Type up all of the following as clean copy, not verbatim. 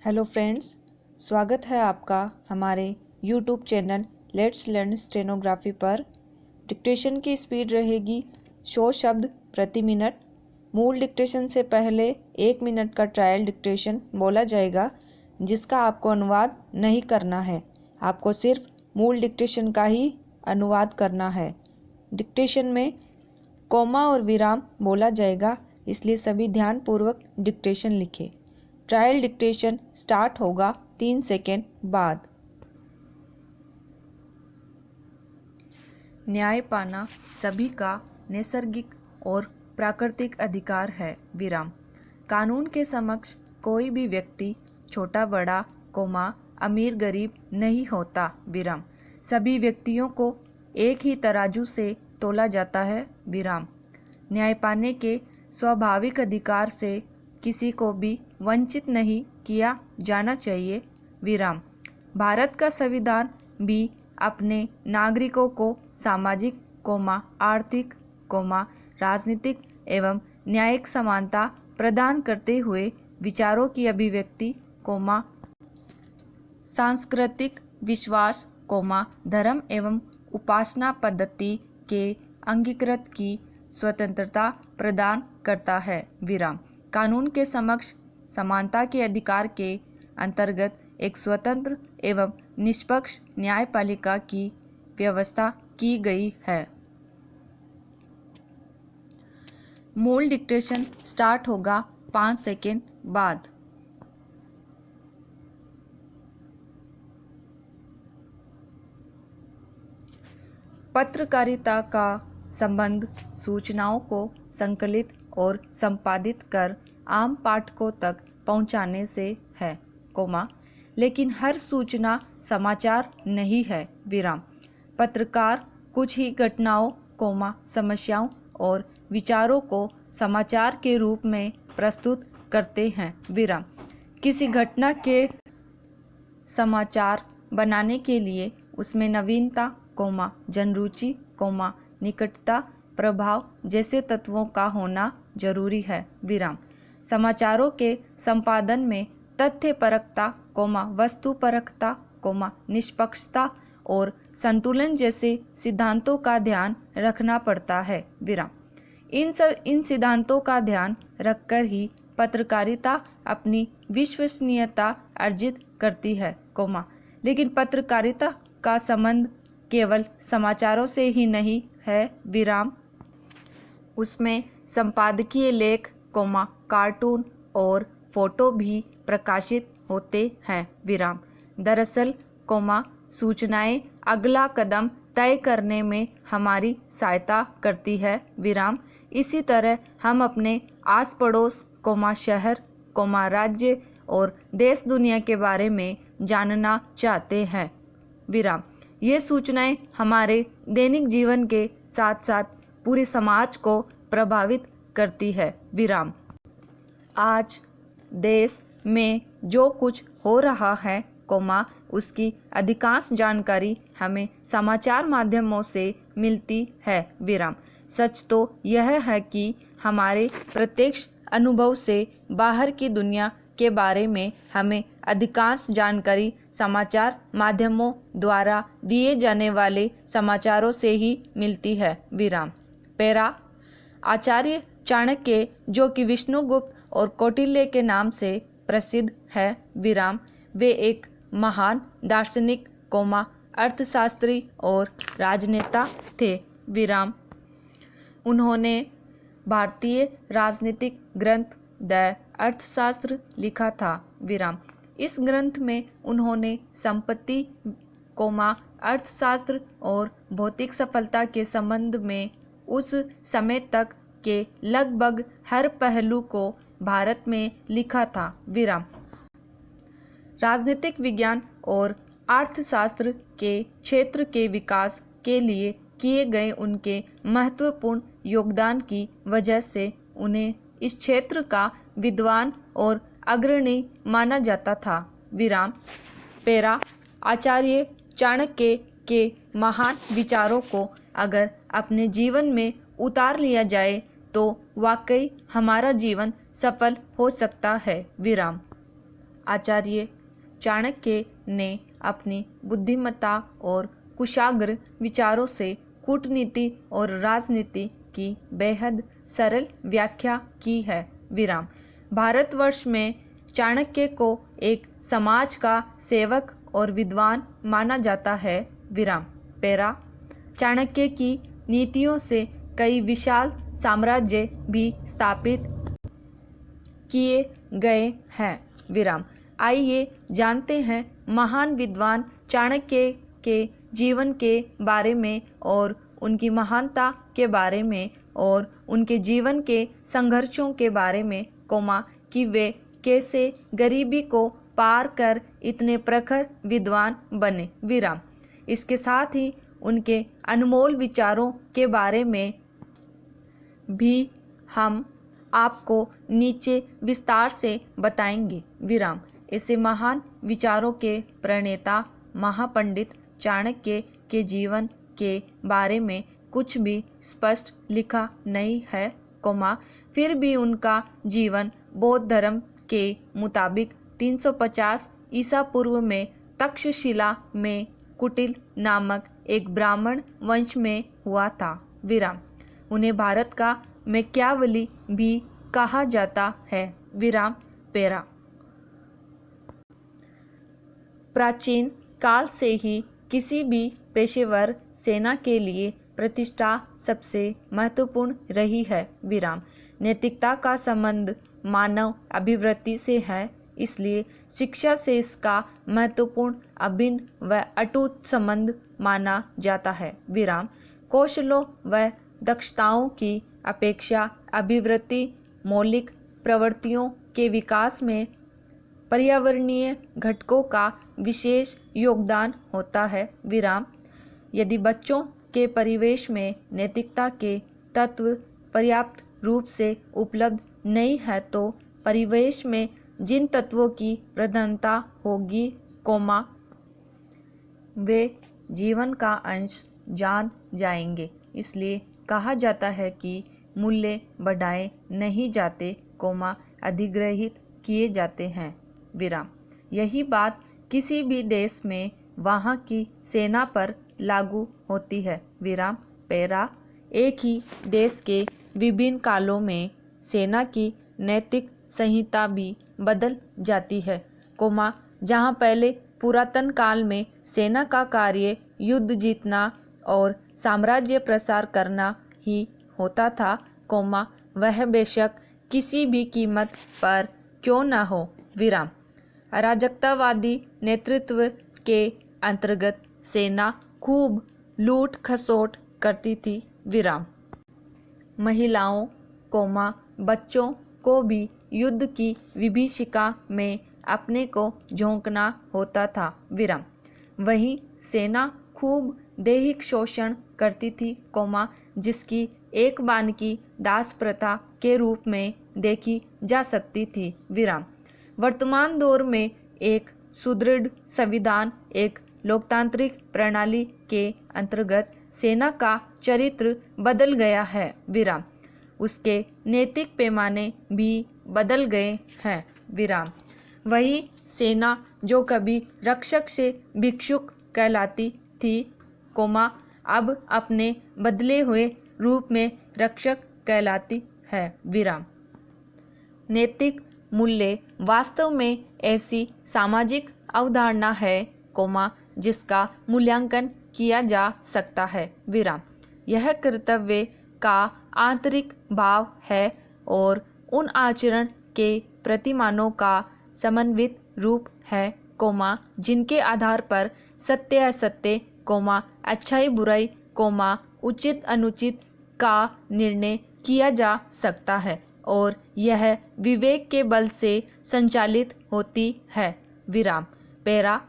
Hello friends, स्वागत है आपका हमारे YouTube channel let's learn stenography पर। डिक्टेशन की स्पीड रहेगी 100 शब्द प्रति मिनट। मूल डिक्टेशन से पहले 1 मिनट का ट्रायल डिक्टेशन बोला जाएगा, जिसका आपको अनुवाद नहीं करना है। आपको सिर्फ मूल डिक्टेशन का ही अनुवाद करना है। डिक्टेशन में कॉमा और विराम बोला जाएगा, इसलिए सभी ध्यानपूर्वक डिक्टेशन लिखें। ट्रायल डिक्टेशन स्टार्ट होगा 3 सेकेंड बाद। न्याय पाना सभी का नैसर्गिक और प्राकृतिक अधिकार है। विराम। कानून के समक्ष कोई भी व्यक्ति छोटा बड़ा, अमीर गरीब नहीं होता। विराम। सभी व्यक्तियों को एक ही तराजू से तोला जाता है। विराम। न्याय पाने के स्वाभाविक अधिकार से किसी को भी वंचित नहीं किया जाना चाहिए। विराम। भारत का संविधान भी अपने नागरिकों को सामाजिक, आर्थिक, राजनीतिक एवं न्यायिक समानता प्रदान करते हुए विचारों की अभिव्यक्ति, सांस्कृतिक विश्वास, धर्म एवं उपासना पद्धति के अंगीकृत की स्वतंत्रता प्रदान करता है। विराम। कानून के समक्ष समानता के अधिकार के अंतर्गत एक स्वतंत्र एवं निष्पक्ष न्यायपालिका की व्यवस्था की गई है। मूल डिक्टेशन स्टार्ट होगा 5 सेकेंड बाद। पत्रकारिता का संबंध सूचनाओं को संकलित और संपादित कर आम पाठकों तक पहुंचाने से है, लेकिन हर सूचना समाचार नहीं है। विराम। पत्रकार कुछ ही घटनाओं, समस्याओं और विचारों को समाचार के रूप में प्रस्तुत करते हैं। विराम। किसी घटना के समाचार बनाने के लिए उसमें नवीनता, जनरुचि, निकटता, प्रभाव जैसे तत्वों का होना जरूरी है। विराम। समाचारों के संपादन में तथ्यपरकता, वस्तुपरकता, निष्पक्षता और संतुलन जैसे सिद्धांतों का ध्यान रखना पड़ता है। विराम। इन सिद्धांतों का ध्यान रखकर ही पत्रकारिता अपनी विश्वसनीयता अर्जित करती है, लेकिन पत्रकारिता का संबंध केवल समाचारों से ही नहीं है। विराम। उसमें संपादकीय लेख, कार्टून और फोटो भी प्रकाशित होते हैं। विराम। दरअसल, सूचनाएं अगला कदम तय करने में हमारी सहायता करती है। विराम। इसी तरह हम अपने आस पड़ोस, शहर, राज्य और देश दुनिया के बारे में जानना चाहते हैं। विराम। ये सूचनाएं हमारे दैनिक जीवन के साथ साथ पूरे समाज को प्रभावित करती है। विराम। आज देश में जो कुछ हो रहा है, उसकी अधिकांश जानकारी हमें समाचार माध्यमों से मिलती है। विराम। सच तो यह है कि हमारे प्रत्यक्ष अनुभव से बाहर की दुनिया के बारे में हमें अधिकांश जानकारी समाचार माध्यमों द्वारा दिए जाने वाले समाचारों से ही मिलती है। विराम। पैरा। आचार्य चाणक्य, जो कि विष्णुगुप्त और कौटिल्य के नाम से प्रसिद्ध है। विराम। वे एक महान दार्शनिक, अर्थशास्त्री और राजनेता थे। विराम। उन्होंने भारतीय राजनीतिक ग्रंथ द अर्थशास्त्र लिखा था। विराम। इस ग्रंथ में उन्होंने संपत्ति, अर्थशास्त्र और भौतिक सफलता के संबंध में उस समय तक के लगभग हर पहलू को भारत में लिखा था। विराम। राजनीतिक विज्ञान और अर्थशास्त्र के क्षेत्र के विकास के लिए किए गए उनके महत्वपूर्ण योगदान की वजह से उन्हें इस क्षेत्र का विद्वान और अग्रणी माना जाता था। विराम। पैरा। आचार्य चाणक्य के महान विचारों को अगर अपने जीवन में उतार लिया जाए तो वाकई हमारा जीवन सफल हो सकता है। विराम। आचार्य चाणक्य ने अपनी बुद्धिमत्ता और कुशाग्र विचारों से कूटनीति और राजनीति की बेहद सरल व्याख्या की है। विराम। भारतवर्ष में चाणक्य को एक समाज का सेवक और विद्वान माना जाता है। विराम। पैरा। चाणक्य की नीतियों से कई विशाल साम्राज्य भी स्थापित किए गए हैं। विराम। आइए जानते हैं महान विद्वान चाणक्य के जीवन के बारे में और उनकी महानता के बारे में और उनके जीवन के संघर्षों के बारे में, कि वे कैसे गरीबी को पार कर इतने प्रखर विद्वान बने। विराम। इसके साथ ही उनके अनमोल विचारों के बारे में भी हम आपको नीचे विस्तार से बताएंगे। विराम। ऐसे महान विचारों के प्रणेता महापंडित चाणक्य के जीवन के बारे में कुछ भी स्पष्ट लिखा नहीं है, फिर भी उनका जीवन बौद्ध धर्म के मुताबिक 350 ईसा पूर्व में तक्षशिला में कुटिल नामक एक ब्राह्मण वंश में हुआ था। विराम। उन्हें भारत का मैकियावेली भी कहा जाता है। विराम। पैरा। प्राचीन काल से ही किसी भी पेशेवर सेना के लिए प्रतिष्ठा सबसे महत्वपूर्ण रही है। विराम। नैतिकता का संबंध मानव अभिवृत्ति से है, इसलिए शिक्षा से इसका महत्वपूर्ण, अभिन्न व अटूट संबंध माना जाता है। विराम। कौशलों व दक्षताओं की अपेक्षा अभिवृत्ति मौलिक प्रवृत्तियों के विकास में पर्यावरणीय घटकों का विशेष योगदान होता है। विराम। यदि बच्चों के परिवेश में नैतिकता के तत्व पर्याप्त रूप से उपलब्ध नहीं है तो परिवेश में जिन तत्वों की प्रधानता होगी, वे जीवन का अंश जान जाएंगे। इसलिए कहा जाता है कि मूल्य बढ़ाए नहीं जाते, अधिग्रहित किए जाते हैं। विराम। यही बात किसी भी देश में वहाँ की सेना पर लागू होती है। विराम। पैरा। एक ही देश के विभिन्न कालों में सेना की नैतिक संहिता भी बदल जाती है, जहाँ पहले पुरातन काल में सेना का कार्य युद्ध जीतना और साम्राज्य प्रसार करना ही होता था, वह बेशक किसी भी कीमत पर क्यों न हो। विराम। अराजकतावादी नेतृत्व के अंतर्गत सेना खूब लूट खसोट करती थी। विराम। महिलाओं, बच्चों को भी युद्ध की विभीषिका में अपने को झोंकना होता था। विराम। वहीं सेना खूब दैहिक शोषण करती थी, जिसकी एक बानगी दास प्रथा के रूप में देखी जा सकती थी। विराम। वर्तमान दौर में एक सुदृढ़ संविधान, एक लोकतांत्रिक प्रणाली के अंतर्गत सेना का चरित्र बदल गया है। विराम। उसके नैतिक पैमाने भी बदल गए हैं। विराम। वही सेना जो कभी रक्षक से भिक्षुक कहलाती थी, अब अपने बदले हुए रूप में रक्षक कहलाती है। विराम। नैतिक मूल्य वास्तव में ऐसी सामाजिक अवधारणा है, जिसका मूल्यांकन किया जा सकता है। विराम। यह कर्तव्य का आंतरिक भाव है और उन आचरण के प्रतिमानों का समन्वित रूप है, जिनके आधार पर सत्य असत्य, अच्छाई बुराई, उचित अनुचित का निर्णय किया जा सकता है और यह विवेक के बल से संचालित होती है। विराम। पैरा।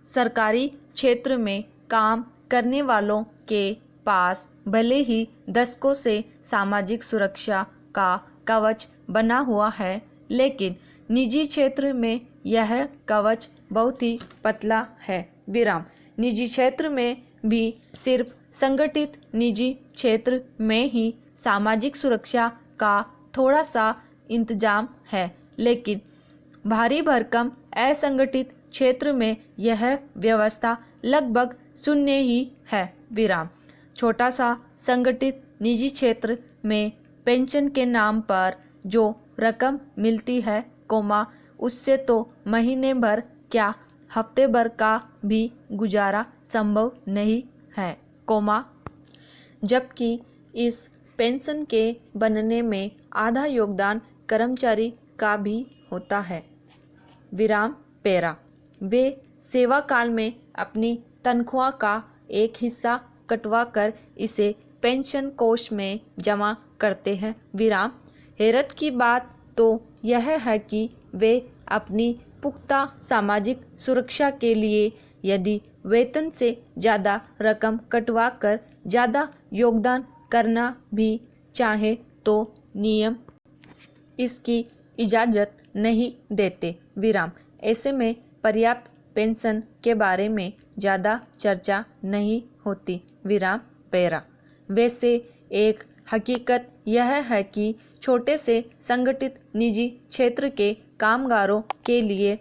सरकारी क्षेत्र में काम करने वालों के पास भले ही दशकों से सामाजिक सुरक्षा का कवच बना हुआ है, लेकिन निजी क्षेत्र में यह कवच बहुत ही पतला है। विराम। निजी क्षेत्र में भी सिर्फ संगठित निजी क्षेत्र में ही सामाजिक सुरक्षा का थोड़ा सा इंतजाम है, लेकिन भारी भरकम असंगठित क्षेत्र में यह व्यवस्था लगभग शून्य ही है। विराम। छोटा सा संगठित निजी क्षेत्र में पेंशन के नाम पर जो रकम मिलती है, उससे तो महीने भर क्या हफ्ते भर का भी गुजारा संभव नहीं है, जबकि इस पेंशन के बनने में आधा योगदान कर्मचारी का भी होता है। विराम पेरा। वे सेवा काल में अपनी तनख्वाह का एक हिस्सा कटवा कर इसे पेंशन कोष में जमा करते हैं। विराम। हैरत की बात तो यह है कि वे अपनी पुख्ता सामाजिक सुरक्षा के लिए यदि वेतन से ज़्यादा रकम कटवा कर ज़्यादा योगदान करना भी चाहे तो नियम इसकी इजाज़त नहीं देते। विराम। ऐसे में पर्याप्त पेंशन के बारे में ज़्यादा चर्चा नहीं होती। विराम पेरा। वैसे एक हकीकत यह है कि छोटे से संगठित निजी क्षेत्र के कामगारों के लिए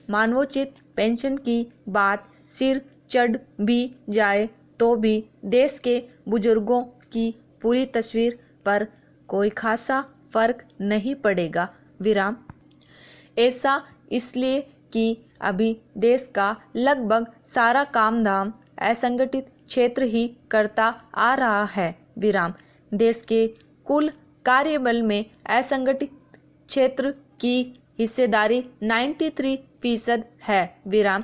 मानवोचित पेंशन की बात सिर चढ़ भी जाए तो भी देश के बुजुर्गों की पूरी तस्वीर पर कोई खासा फर्क नहीं पड़ेगा। विराम। ऐसा इसलिए कि अभी देश का लगभग सारा काम धाम असंगठित क्षेत्र ही करता आ रहा है। विराम। देश के कुल कार्यबल में असंगठित क्षेत्र की हिस्सेदारी 93% है। विराम।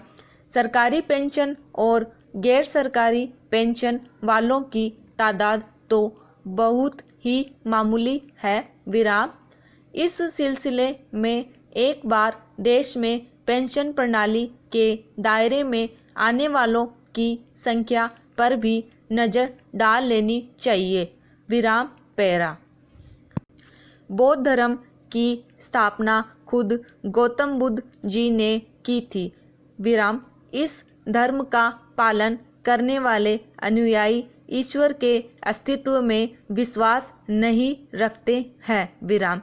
सरकारी पेंशन और गैर सरकारी पेंशन वालों की तादाद तो बहुत ही मामूली है। विराम। इस सिलसिले में एक बार देश में पेंशन प्रणाली के दायरे में आने वालों की संख्या पर भी नज़र डाल लेनी चाहिए। विराम पेरा। बौद्ध धर्म की स्थापना खुद गौतम बुद्ध जी ने की थी। विराम। इस धर्म का पालन करने वाले अनुयायी ईश्वर के अस्तित्व में विश्वास नहीं रखते हैं। विराम।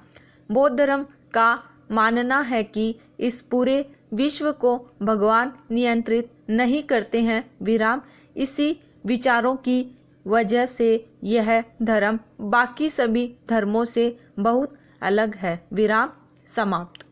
बौद्ध धर्म का मानना है कि इस पूरे विश्व को भगवान नियंत्रित नहीं करते हैं। विराम। इसी विचारों की वजह से यह धर्म बाकी सभी धर्मों से बहुत अलग है। विराम समाप्त।